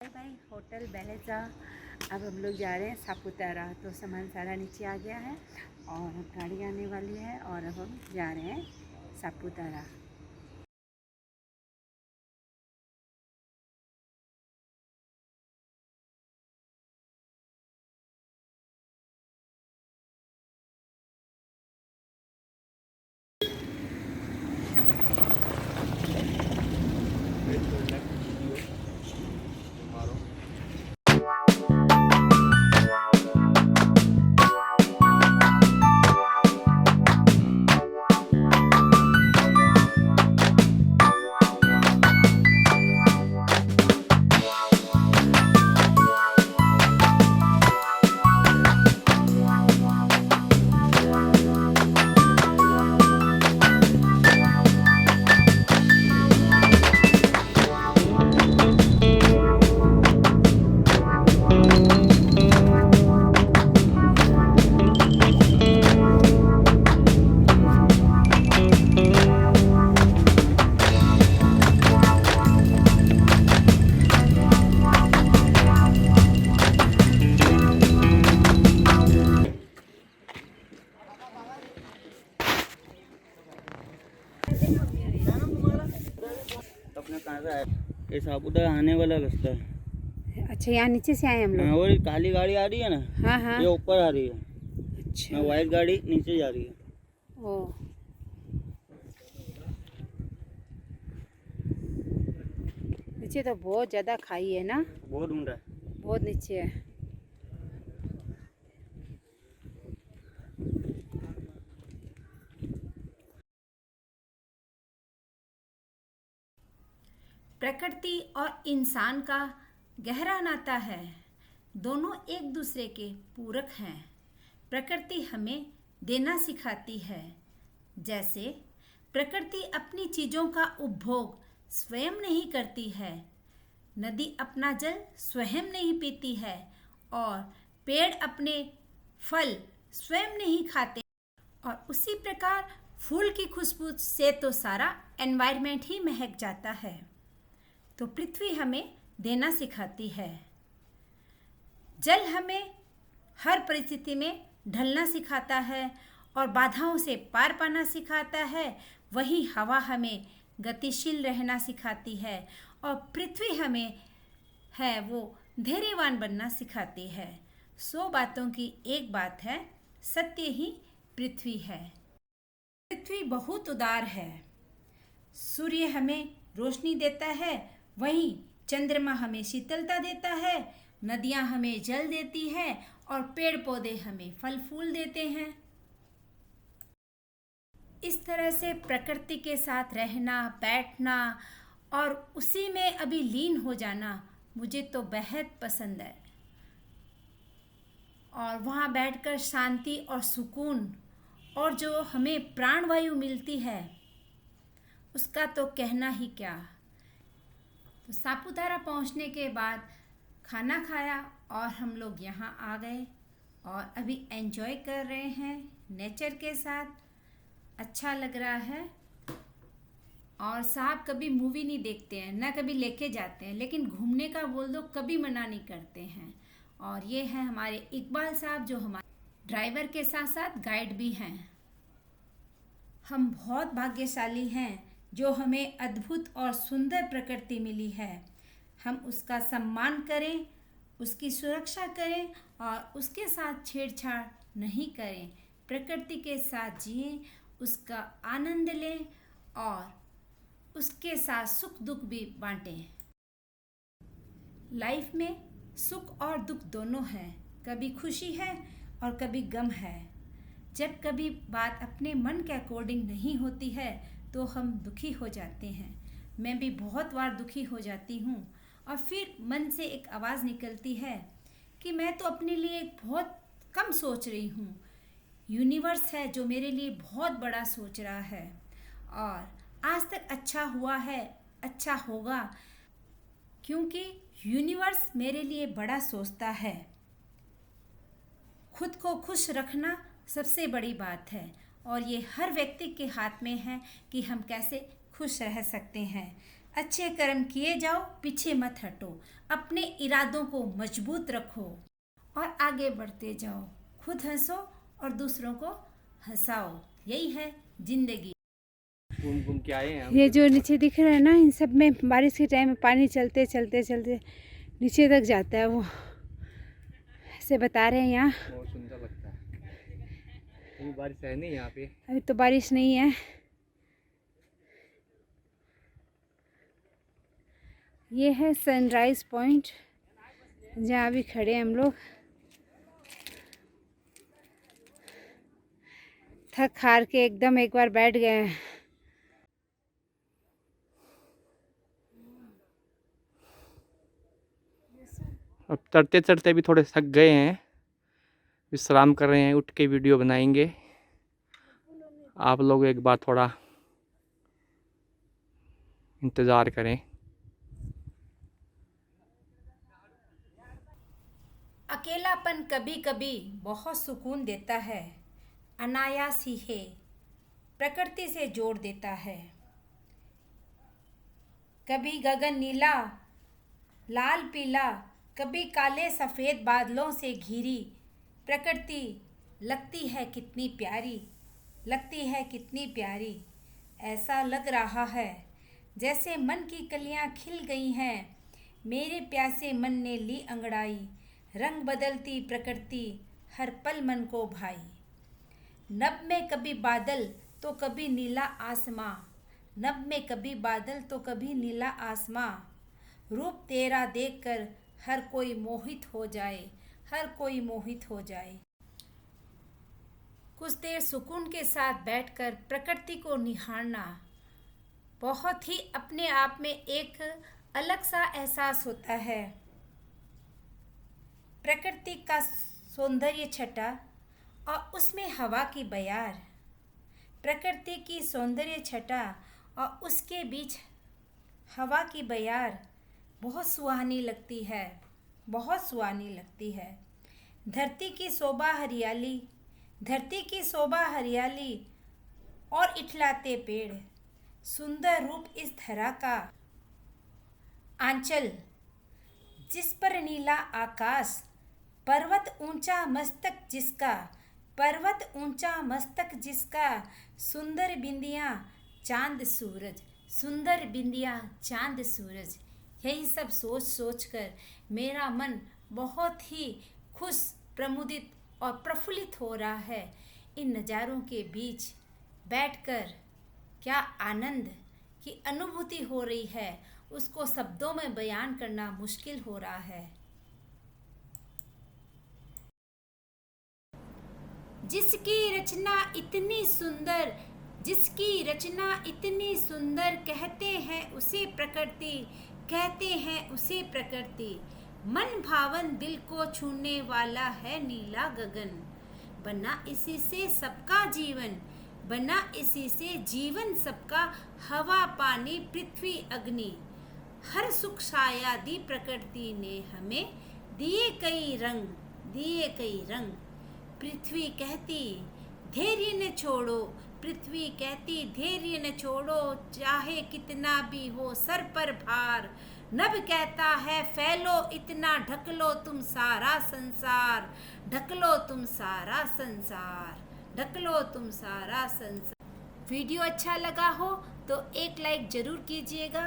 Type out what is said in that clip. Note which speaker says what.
Speaker 1: Bye bye hotel बेलेजा। अब हम लोग जा रहे हैं सापुतारा। तो सामान सारा नीचे आ गया है और गाड़ी आने वाली है और अब हम जा रहे हैं सापुतारा।
Speaker 2: अपने कहाँ से आए? ये सापुतारा आने वाला रास्ता है।
Speaker 1: अच्छा, यहाँ नीचे से आए हम
Speaker 2: हाँ,
Speaker 1: लोग।
Speaker 2: और ये काली गाड़ी आ रही है ना,
Speaker 1: हाँ हाँ।
Speaker 2: ये ऊपर आ रही है।
Speaker 1: अच्छा।
Speaker 2: व्हाइट गाड़ी नीचे जा रही है।
Speaker 1: ओ, नीचे तो बहुत ज़्यादा खाई है ना,
Speaker 2: बहुत ऊंडा है।
Speaker 1: बहुत नीचे है।
Speaker 3: प्रकृति और इंसान का गहरा नाता है। दोनों एक दूसरे के पूरक हैं। प्रकृति हमें देना सिखाती है। जैसे प्रकृति अपनी चीज़ों का उपभोग स्वयं नहीं करती है, नदी अपना जल स्वयं नहीं पीती है और पेड़ अपने फल स्वयं नहीं खाते। और उसी प्रकार फूल की खुशबू से तो सारा एनवायरनमेंट ही महक जाता है। तो पृथ्वी हमें देना सिखाती है। जल हमें हर परिस्थिति में ढलना सिखाता है और बाधाओं से पार पाना सिखाता है। वही हवा हमें गतिशील रहना सिखाती है और पृथ्वी हमें है वो धैर्यवान बनना सिखाती है। 100 बातों की एक बात है, सत्य ही पृथ्वी है। पृथ्वी बहुत उदार है। सूर्य हमें रोशनी देता है, वहीं चंद्रमा हमें शीतलता देता है, नदियां हमें जल देती है और पेड़ पौधे हमें फल फूल देते हैं। इस तरह से प्रकृति के साथ रहना, बैठना और उसी में अभी लीन हो जाना मुझे तो बेहद पसंद है। और वहाँ बैठकर शांति और सुकून और जो हमें प्राणवायु मिलती है उसका तो कहना ही क्या। तो सापुतारा पहुंचने के बाद खाना खाया और हम लोग यहाँ आ गए और अभी एंजॉय कर रहे हैं नेचर के साथ। अच्छा लग रहा है। और साहब कभी मूवी नहीं देखते हैं, ना कभी लेके जाते हैं, लेकिन घूमने का बोल दो कभी मना नहीं करते हैं। और ये है हमारे इकबाल साहब जो हमारे ड्राइवर के साथ साथ गाइड भी हैं। हम बहुत भाग्यशाली हैं जो हमें अद्भुत और सुंदर प्रकृति मिली है। हम उसका सम्मान करें, उसकी सुरक्षा करें और उसके साथ छेड़छाड़ नहीं करें। प्रकृति के साथ जिएं, उसका आनंद लें और उसके साथ सुख दुख भी बांटें। लाइफ में सुख और दुख दोनों हैं। कभी खुशी है और कभी गम है। जब कभी बात अपने मन के अकॉर्डिंग नहीं होती है तो हम दुखी हो जाते हैं। मैं भी बहुत बार दुखी हो जाती हूँ और फिर मन से एक आवाज़ निकलती है कि मैं तो अपने लिए बहुत कम सोच रही हूँ। यूनिवर्स है जो मेरे लिए बहुत बड़ा सोच रहा है और आज तक अच्छा हुआ है, अच्छा होगा, क्योंकि यूनिवर्स मेरे लिए बड़ा सोचता है। खुद को खुश रखना सबसे बड़ी बात है और ये हर व्यक्ति के हाथ में है कि हम कैसे खुश रह सकते हैं। अच्छे कर्म किए जाओ, पीछे मत हटो, अपने इरादों को मजबूत रखो और आगे बढ़ते जाओ। खुद हंसो और दूसरों को हंसाओ, यही है जिंदगी।
Speaker 4: घूम घूम के आए हैं हम।
Speaker 1: ये जो नीचे दिख रहा है ना, इन सब में बारिश के टाइम में पानी चलते चलते चलते नीचे तक जाता है। वो ऐसे बता रहे हैं यहाँ।
Speaker 4: बहुत सुंदर लगता है। अभी बारिश है नहीं यहाँ पे।
Speaker 1: अभी तो बारिश नहीं है। ये है सनराइज पॉइंट, जहाँ अभी खड़े हैं हम लोग। थक हार के एकदम एक बार बैठ गए हैं।
Speaker 4: अब चढ़ते चढ़ते भी थोड़े थक गए हैं, विश्राम कर रहे हैं। उठ के वीडियो बनाएंगे। आप लोग एक बार थोड़ा इंतज़ार करें।
Speaker 3: अकेलापन कभी कभी बहुत सुकून देता है, अनायास ही है, प्रकृति से जोड़ देता है। कभी गगन नीला लाल पीला, कभी काले सफ़ेद बादलों से घिरी प्रकृति लगती है कितनी प्यारी, लगती है कितनी प्यारी। ऐसा लग रहा है जैसे मन की कलियां खिल गई हैं, मेरे प्यासे मन ने ली अंगड़ाई। रंग बदलती प्रकृति हर पल मन को भाई। नभ में कभी बादल तो कभी नीला आसमां, नभ में कभी बादल तो कभी नीला आसमां। रूप तेरा देखकर हर कोई मोहित हो जाए, हर कोई मोहित हो जाए। कुछ देर सुकून के साथ बैठकर प्रकृति को निहारना बहुत ही अपने आप में एक अलग सा एहसास होता है। प्रकृति का सौंदर्य छटा और उसमें हवा की बयार, प्रकृति की सौंदर्य छटा और उसके बीच हवा की बयार बहुत सुहानी लगती है, बहुत सुहानी लगती है। धरती की शोभा हरियाली, धरती की शोभा हरियाली और इठलाते पेड़, सुंदर रूप इस धरा का। आंचल जिस पर नीला आकाश, पर्वत ऊंचा मस्तक जिसका, पर्वत ऊंचा मस्तक जिसका। सुंदर बिंदियाँ चांद सूरज, सुंदर बिंदियाँ चांद सूरज। यही सब सोच सोच कर मेरा मन बहुत ही खुश, प्रमुदित और प्रफुल्लित हो रहा है। इन नज़ारों के बीच बैठकर क्या आनंद की अनुभूति हो रही है, उसको शब्दों में बयान करना मुश्किल हो रहा है। जिसकी रचना इतनी सुंदर, जिसकी रचना इतनी सुंदर, कहते हैं उसे प्रकृति, कहते हैं उसे प्रकृति। मन भावन दिल को छूने वाला है नीला गगन, बना इसी से सबका जीवन, बना इसी से जीवन सबका। हवा पानी पृथ्वी अग्नि, हर सुख छाया दी प्रकृति ने हमें, दिए कई रंग, दिए कई रंग। पृथ्वी कहती धैर्य न छोड़ो, पृथ्वी कहती धैर्य न छोड़ो, चाहे कितना भी हो सर पर भार। नभ कहता है फैलो इतना, ढक लो तुम सारा संसार, ढक लो तुम सारा संसार, ढक लो तुम सारा संसार। वीडियो अच्छा लगा हो तो एक लाइक ज़रूर कीजिएगा।